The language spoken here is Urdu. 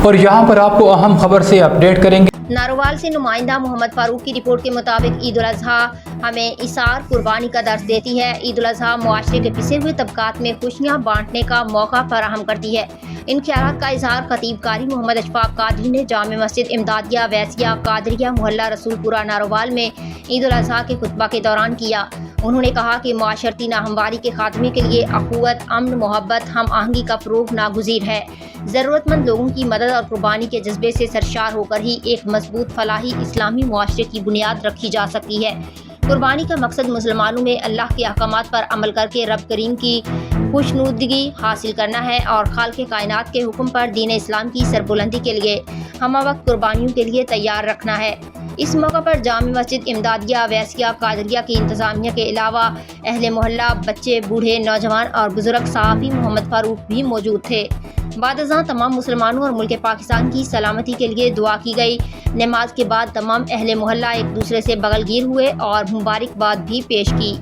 اور یہاں پر آپ کو اہم خبر سے اپڈیٹ کریں گے۔ ناروال سے نمائندہ محمد فاروق کی رپورٹ کے مطابق عید الاضحیٰ ہمیں ایثار قربانی کا درس دیتی ہے۔ عید الاضحیٰ معاشرے کے پسے ہوئے طبقات میں خوشیاں بانٹنے کا موقع فراہم کرتی ہے۔ ان خیالات کا اظہار خطیب قاری محمد اشفاق قادری نے جامع مسجد امدادیہ ویسیہ قادریہ محلہ رسول پورہ ناروال میں عید الاضحیٰ کے خطبہ کے دوران کیا۔ انہوں نے کہا کہ معاشرتی ناہمواری کے خاتمے کے لیے اخوت، امن، محبت، ہم آہنگی کا فروغ ناگزیر ہے۔ ضرورت مند لوگوں کی مدد اور قربانی کے جذبے سے سرشار ہو کر ہی ایک مضبوط فلاحی اسلامی معاشرے کی بنیاد رکھی جا سکتی ہے۔ قربانی کا مقصد مسلمانوں میں اللہ کے احکامات پر عمل کر کے رب کریم کی خوشنودگی حاصل کرنا ہے اور خالق کائنات کے حکم پر دین اسلام کی سربلندی کے لیے ہمہ وقت قربانیوں کے لیے تیار رکھنا ہے۔ اس موقع پر جامع مسجد امدادیہ ویسیہ قادریہ کی انتظامیہ کے علاوہ اہل محلہ، بچے، بوڑھے، نوجوان اور بزرگ صحافی محمد فاروق بھی موجود تھے۔ بعد ازاں تمام مسلمانوں اور ملک پاکستان کی سلامتی کے لیے دعا کی گئی۔ نماز کے بعد تمام اہل محلہ ایک دوسرے سے بغل گیر ہوئے اور مبارکباد بھی پیش کی۔